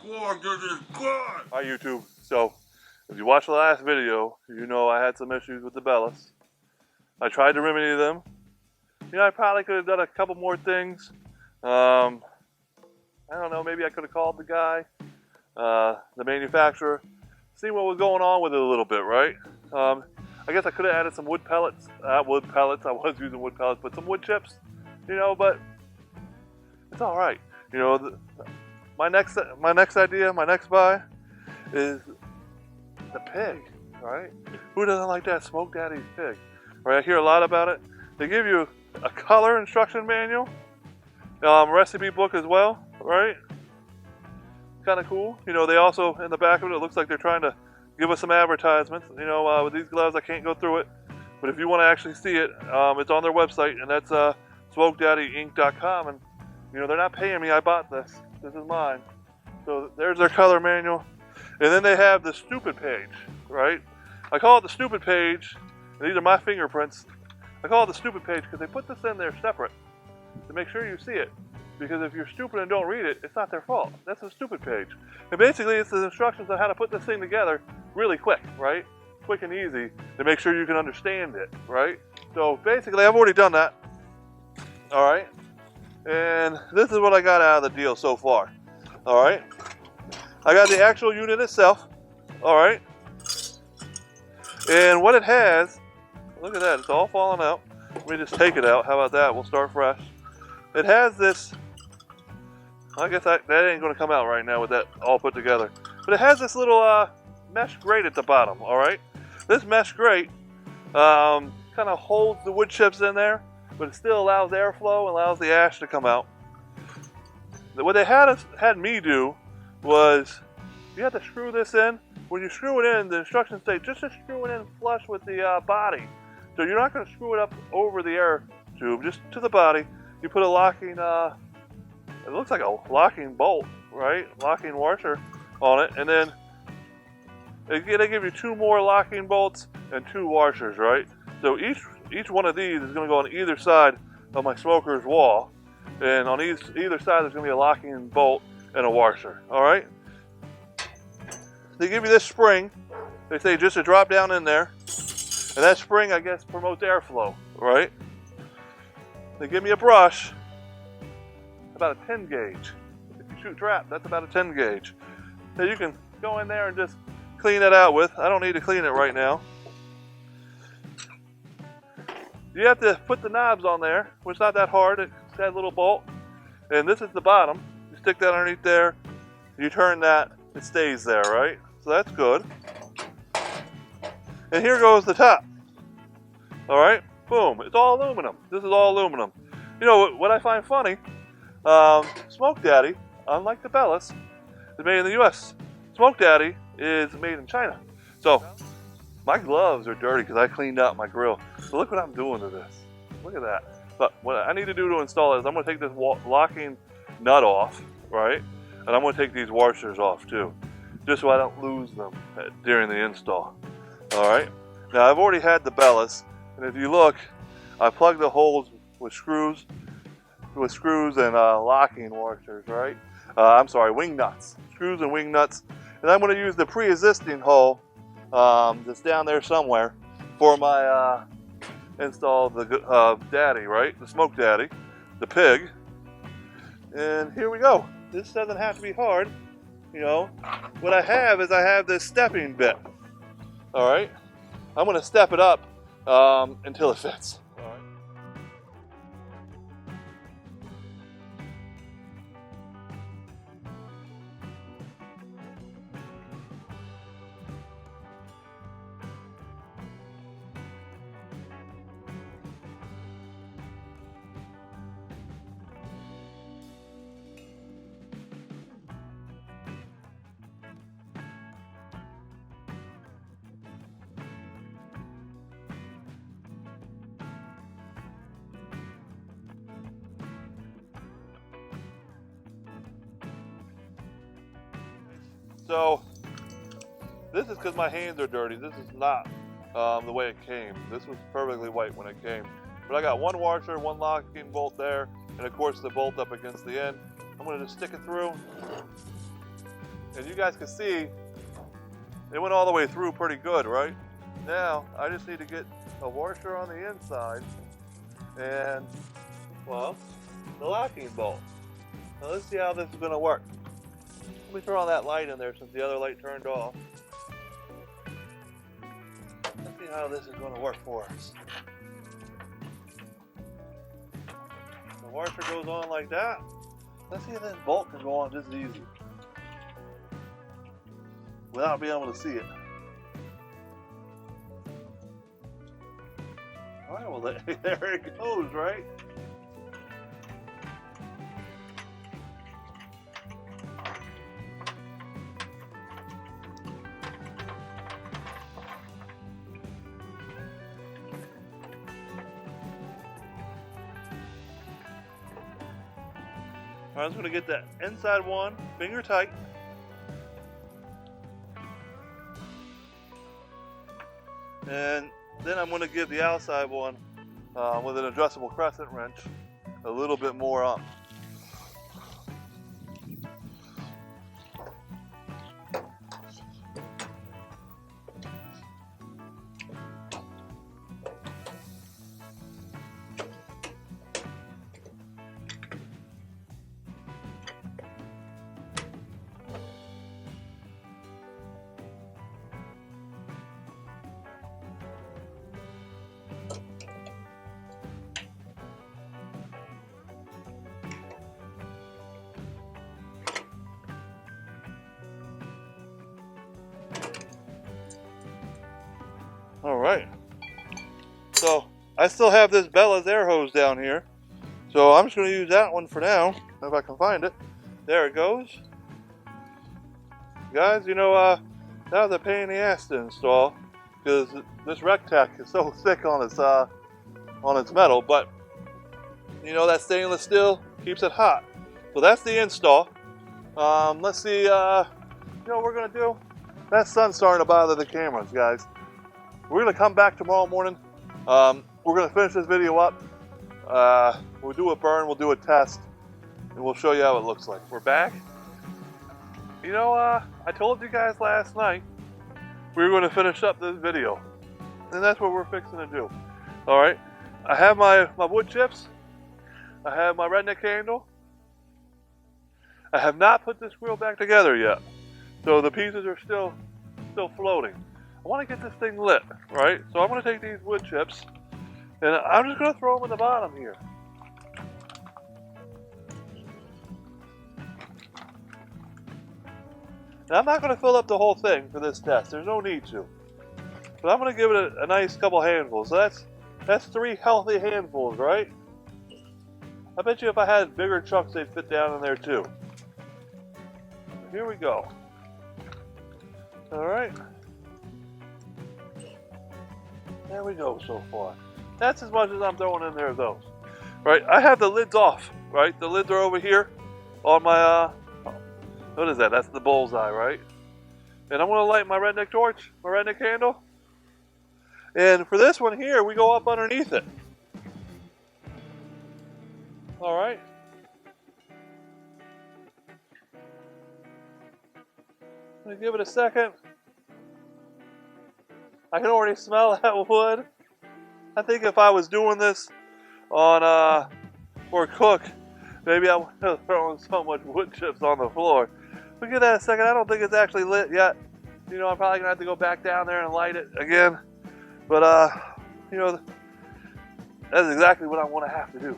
God, this is good! Hi YouTube. So, if you watched the last video, you know I had some issues with the bellows. I tried to remedy them. You know, I probably could have done a couple more things. I don't know, maybe I could have called the guy, the manufacturer, see what was going on with it a little bit, right? I guess I could have added some wood pellets. I was using wood pellets, but some wood chips, you know, but it's all right. You know, my next idea, my next buy is the pig, right? Who doesn't like that Smoke Daddy's pig? Right, I hear a lot about it. They give you a color instruction manual, recipe book as well, right? Kind of cool. You know, they also, in the back of it, it looks like they're trying to give us some advertisements. You know, with these gloves, I can't go through it, but if you want to actually see it, it's on their website, and that's SmokeDaddyInc.com, and you know, they're not paying me. I bought this. This is mine. So there's their color manual. And then they have the stupid page, right? I call it the stupid page. And these are my fingerprints. I call it the stupid page because they put this in there separate to make sure you see it. Because if you're stupid and don't read it, it's not their fault. That's a stupid page. And basically, it's the instructions on how to put this thing together really quick, right? Quick and easy to make sure you can understand it, right? So basically, I've already done that. All right. And this is what I got out of the deal so far. All right. I got the actual unit itself. All right. And what it has, look at that, it's all falling out. Let me just take it out. How about that? We'll start fresh. It has this, I guess that ain't going to come out right now with that all put together. But it has this little mesh grate at the bottom. All right. This mesh grate kind of holds the wood chips in there, but it still allows airflow and allows the ash to come out. What they had me do was, you have to screw this in. When you screw it in, the instructions say just to screw it in flush with the body. So you're not going to screw it up over the air tube, just to the body. You put a locking, it looks like a locking bolt, right? Locking washer on it, and then they give you 2 more locking bolts and 2 washers, right? So each one of these is going to go on either side of my smoker's wall, and on either side there's going to be a locking bolt and a washer. All right. They give you this spring. They say just to drop down in there, and that spring, I guess, promotes airflow. Right. They give me a brush, about a 10 gauge. If you shoot trap, that's about a 10 gauge. So you can go in there and just clean it out with. I don't need to clean it right now. You have to put the knobs on there, which is not that hard. It's that little bolt. And this is the bottom. You stick that underneath there. You turn that, it stays there, right? So that's good. And here goes the top. All right, boom. It's all aluminum. This is all aluminum. You know what I find funny? Smoke Daddy, unlike the Bellas, is made in the U.S. Smoke Daddy is made in China. So my gloves are dirty because I cleaned out my grill. So look what I'm doing to this. Look at that. But what I need to do to install it is I'm going to take this locking nut off, right? And I'm going to take these washers off too, just so I don't lose them during the install. All right. Now I've already had the Bellas, and if you look, I plugged the holes with screws and locking washers, right? I'm sorry, wing nuts, screws and wing nuts. And I'm going to use the pre-existing hole that's down there somewhere for my install the Daddy, right? The Smoke Daddy, the pig. And here we go. This doesn't have to be hard. You know, what I have is this stepping bit. All right. I'm going to step it up until it fits. All right. So this is because my hands are dirty. This is not the way it came. This was perfectly white when it came. But I got 1 washer, 1 locking bolt there, and of course the bolt up against the end. I'm going to just stick it through. And you guys can see it went all the way through pretty good, right? Now, I just need to get a washer on the inside and, well, the locking bolt. Now let's see how this is going to work. Let me throw on that light in there since the other light turned off. Let's see how this is going to work for us. The washer goes on like that. Let's see if this bolt can go on just easy without being able to see it. Alright, well there it goes, right? I'm just going to get that inside one finger tight. And then I'm going to give the outside one with an adjustable crescent wrench a little bit more up. All right, so I still have this Bella's air hose down here, so I'm just going to use that one for now, if I can find it. There it goes. Guys, you know, that was a pain in the ass to install, because this Rec-Tac is so thick on its metal, but you know that stainless steel keeps it hot. So that's the install. Let's see, you know what we're going to do? That sun's starting to bother the cameras, guys. We're going to come back tomorrow morning. We're going to finish this video up. We'll do a burn, we'll do a test, and we'll show you how it looks like. We're back. You know, I told you guys last night we were going to finish up this video. And that's what we're fixing to do. Alright, I have my wood chips. I have my redneck candle. I have not put this grill back together yet. So the pieces are still floating. I want to get this thing lit, right? So I'm going to take these wood chips and I'm just going to throw them in the bottom here. Now I'm not going to fill up the whole thing for this test. There's no need to. But I'm going to give it a nice couple handfuls. So that's 3 healthy handfuls, right? I bet you if I had bigger chunks, they'd fit down in there too. Here we go. All right. There we go so far. That's as much as I'm throwing in there of those. Right, I have the lids off, right? The lids are over here on my, what is that? That's the bullseye, right? And I'm going to light my redneck torch, my redneck candle. And for this one here, we go up underneath it. All right. I'm going to give it a second. I can already smell that wood. I think if I was doing this on for cook, maybe I wouldn't have thrown so much wood chips on the floor. But give that a second. I don't think it's actually lit yet. You know, I'm probably gonna have to go back down there and light it again. But you know, that's exactly what I want to have to do,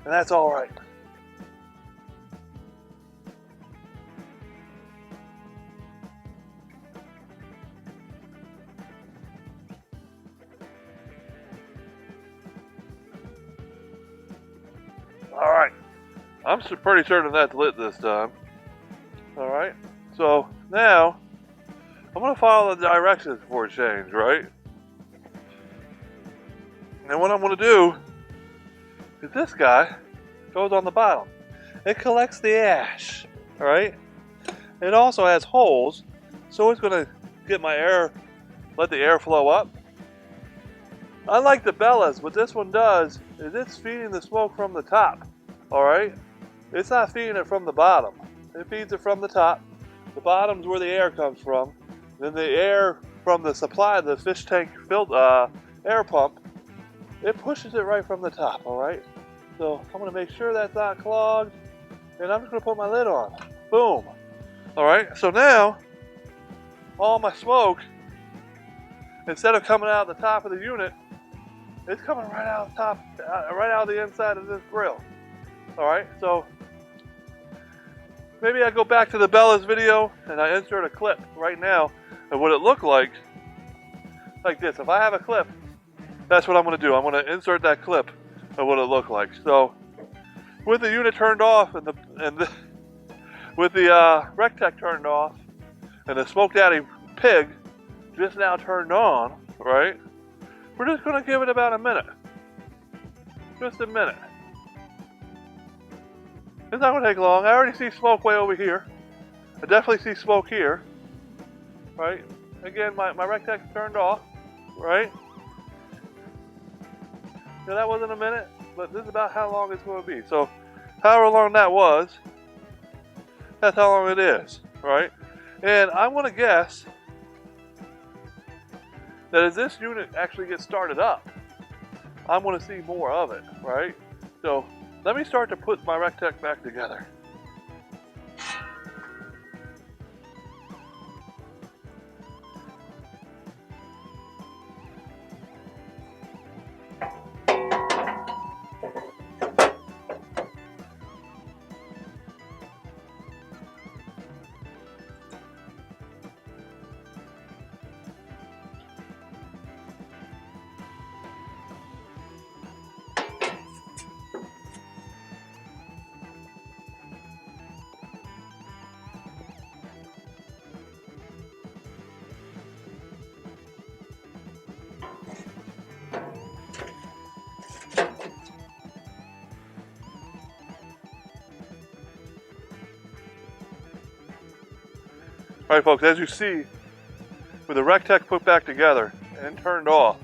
and that's all right. Alright, I'm pretty certain that's lit this time. Alright, so now I'm going to follow the directions for a change, right? And what I'm going to do is this guy goes on the bottom. It collects the ash, alright? It also has holes, so it's going to get my air, let the air flow up. Unlike the Bellas, what this one does is it's feeding the smoke from the top, alright? It's not feeding it from the bottom. it feeds it from the top. The bottom's where the air comes from. Then the air from the supply, the fish tank filled air pump, it pushes it right from the top, all right? So I'm gonna make sure that's not clogged, and I'm just gonna put my lid on. Boom. All right, so now all my smoke, instead of coming out the top of the unit, it's coming right out the top, right out of the inside of this grill. All right, so maybe I go back to the Bella's video and I insert a clip right now of what it looked like this. If I have a clip, that's what I'm gonna do. I'm gonna insert that clip of what it looked like. So with the unit turned off and with the Rectech turned off and the Smoke Daddy Pig just now turned on, right? We're just gonna give it about a minute. Just a minute. It's not gonna take long. I already see smoke way over here. I definitely see smoke here, right? Again, my Rectech turned off, right? Now that wasn't a minute, but this is about how long it's gonna be. So however long that was, that's how long it is, right? And I'm gonna guess that as this unit actually gets started up, I'm gonna see more of it, right? So let me start to put my Rectech back together. Alright folks, as you see, with the Rectech put back together and turned off,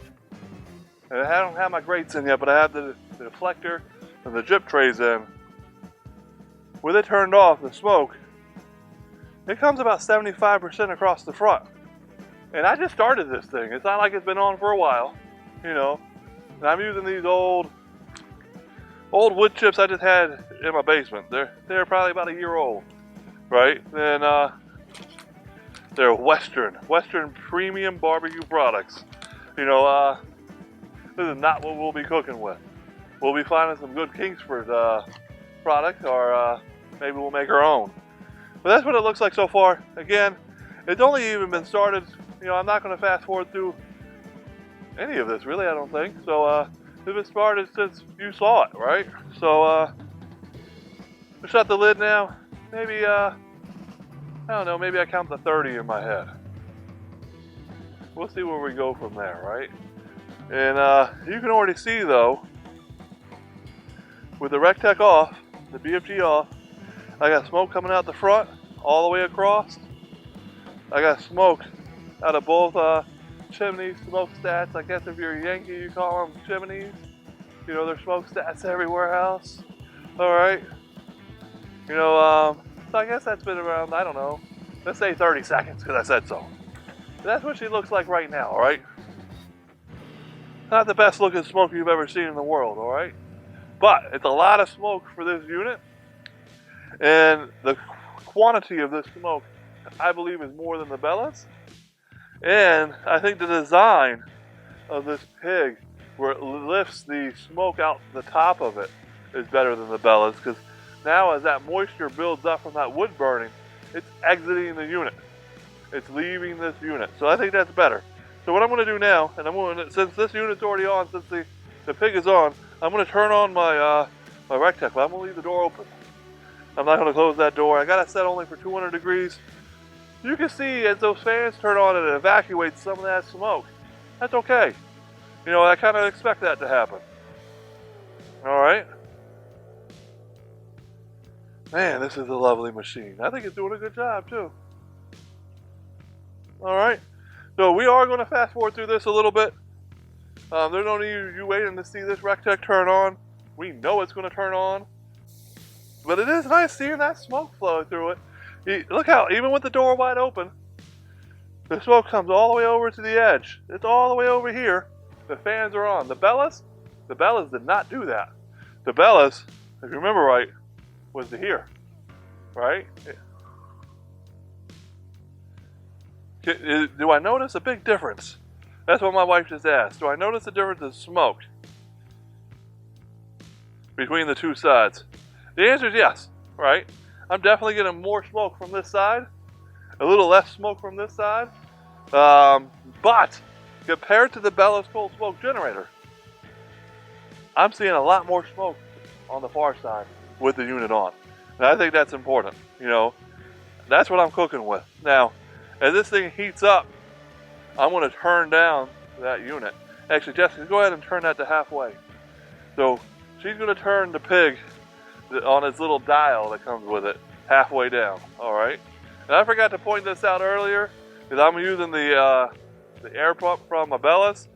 and I don't have my grates in yet, but I have the deflector and the drip trays in. With it turned off, the smoke, it comes about 75% across the front. And I just started this thing. It's not like it's been on for a while, you know. And I'm using these old wood chips I just had in my basement. They're probably about a year old, right? And they're Western premium barbecue products. You know, this is not what we'll be cooking with. We'll be finding some good Kingsford products, or maybe we'll make our own. But that's what it looks like so far. Again, it's only even been started. You know, I'm not going to fast forward through any of this, really, I don't think. So it's been started since you saw it, right? So we shut the lid now. Maybe, I don't know, maybe I count to 30 in my head. We'll see where we go from there, right? And you can already see, though, with the Rectech off, the BFG off, I got smoke coming out the front, all the way across. I got smoke out of both chimneys, smokestacks. I guess if you're a Yankee, you call them chimneys. You know, there's smokestacks everywhere else. All right. You know, so I guess that's been around, I don't know, let's say 30 seconds, because I said so. That's what she looks like right now, all right? Not the best looking smoke you've ever seen in the world, all right? But it's a lot of smoke for this unit. And the quantity of this smoke, I believe, is more than the Bella's. And I think the design of this Pig, where it lifts the smoke out the top of it, is better than the Bella's, because now as that moisture builds up from that wood burning, it's exiting the unit. It's leaving this unit. So I think that's better. So what I'm going to do now, and I'm going to, since this unit's already on, since the Pig is on, I'm going to turn on my my Rectech, but I'm going to leave the door open. I'm not going to close that door. I got it set only for 200 degrees. You can see as those fans turn on, it evacuates some of that smoke. That's okay. You know, I kind of expect that to happen. All right. Man, this is a lovely machine. I think it's doing a good job too. All right. So we are going to fast forward through this a little bit. There's no need you waiting to see this Rectech turn on. We know it's going to turn on. But it is nice seeing that smoke flow through it. Look how, even with the door wide open, the smoke comes all the way over to the edge. It's all the way over here. The fans are on. The Bellas did not do that. The Bellas, if you remember right, was to here, right? Do I notice a big difference? That's what my wife just asked. Do I notice a difference in smoke between the two sides? The answer is yes, right? I'm definitely getting more smoke from this side, a little less smoke from this side. But compared to the Bella's cold smoke generator, I'm seeing a lot more smoke on the far side with the unit on. And I think that's important, you know. That's what I'm cooking with. Now, as this thing heats up, I'm going to turn down that unit. Actually, Jessica, go ahead and turn that to halfway. So she's going to turn the P.I.G on its little dial that comes with it halfway down. All right. And I forgot to point this out earlier because I'm using the air pump from my Bellas,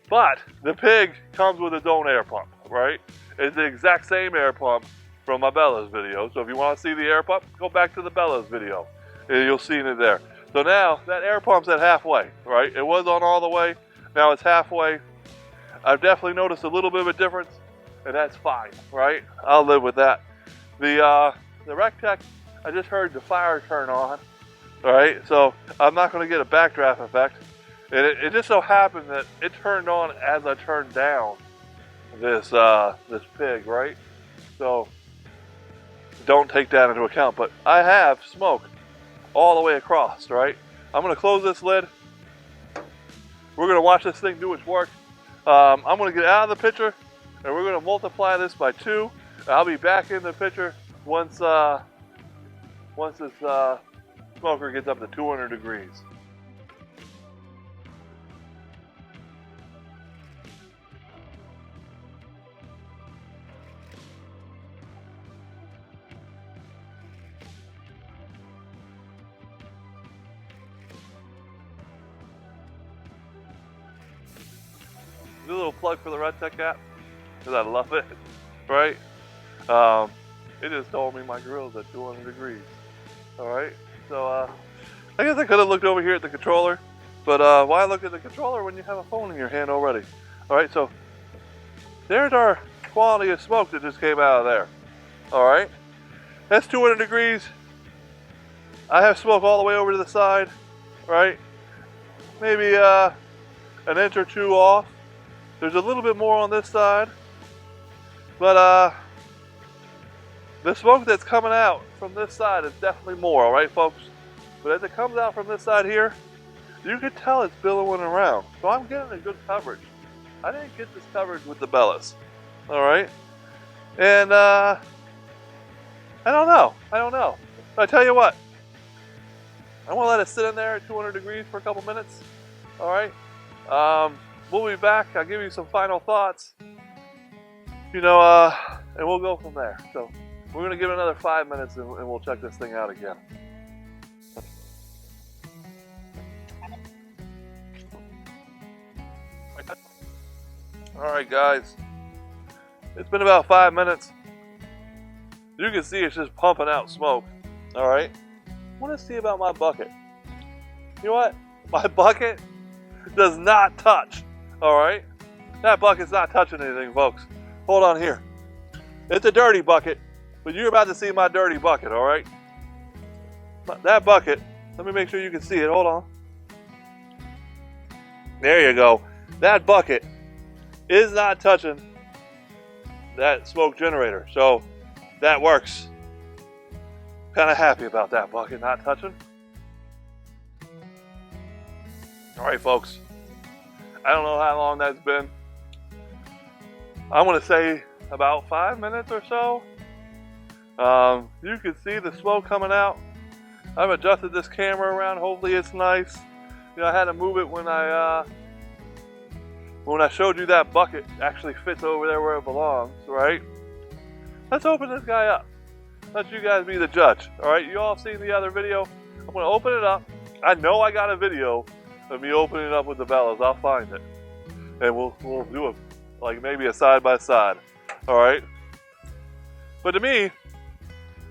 but the P.I.G comes with its own air pump. Right. It's the exact same air pump from my Bellas video. So if you want to see the air pump, go back to the Bellas video. And you'll see it there. So now that air pump's at halfway, right? It was on all the way. Now it's halfway. I've definitely noticed a little bit of a difference, and that's fine, right? I'll live with that. The Rectech, I just heard the fire turn on, all right? So I'm not going to get a backdraft effect. And it just so happened that it turned on as I turned down this P.I.G, right? So don't take that into account. But I have smoke all the way across, right? I'm going to close this lid. We're going to watch this thing do its work. I'm going to get out of the picture, and we're going to multiply this by 2. I'll be back in the picture once this smoker gets up to 200 degrees. Do a little plug for the Rectech app because I love it, right? It just told me my grill's at 200 degrees. All right, so I guess I could have looked over here at the controller, but why look at the controller when you have a phone in your hand already? All right, so there's our quality of smoke that just came out of there. All right, that's 200 degrees. I have smoke all the way over to the side, right? Maybe an inch or 2 off. There's a little bit more on this side, but the smoke that's coming out from this side is definitely more, all right, folks? But as it comes out from this side here, you can tell it's billowing around. So I'm getting a good coverage. I didn't get this coverage with the Bellas, all right? And I don't know. But I tell you what, I'm gonna let it sit in there at 200 degrees for a couple minutes, all right? We'll be back. I'll give you some final thoughts, you know, and we'll go from there. So we're going to give it another 5 minutes and we'll check this thing out again. All right, guys. It's been about 5 minutes. You can see it's just pumping out smoke. All right. I want to see about my bucket. You know what? My bucket does not touch. All right, that bucket's not touching anything, folks. Hold on here. It's a dirty bucket, but you're about to see my dirty bucket, all right? That bucket, let me make sure you can see it. Hold on. There you go. That bucket is not touching that smoke generator, so that works. Kind of happy about that bucket not touching. All right, folks. I don't know how long that's been. I'm going to say about 5 minutes or so. You can see the smoke coming out. I've adjusted this camera around. Hopefully it's nice. You know, I had to move it when I showed you that bucket actually fits over there where it belongs, right? Let's open this guy up. Let you guys be the judge, all right? You all seen the other video. I'm going to open it up. I know I got a video of me opening it up with the Bellas. I'll find it. And we'll do like maybe a side by side. All right. But to me,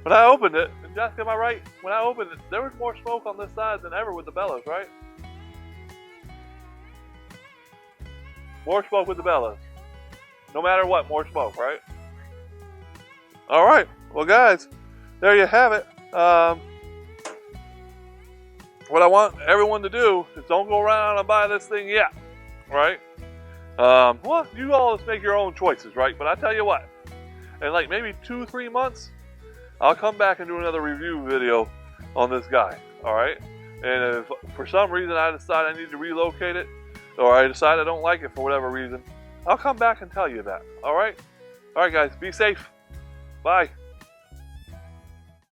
when I opened it, and Jessica, am I right? When I opened it, there was more smoke on this side than ever with the bellows, right? More smoke with the bellows. No matter what, more smoke, right? All right. Well, guys, there you have it. What I want everyone to do is don't go around and buy this thing yet, right? Well, you all just make your own choices, right? But I tell you what, in like maybe 2-3 months, I'll come back and do another review video on this guy, all right? And if for some reason I decide I need to relocate it, or I decide I don't like it for whatever reason, I'll come back and tell you that, all right? All right, guys, be safe. Bye.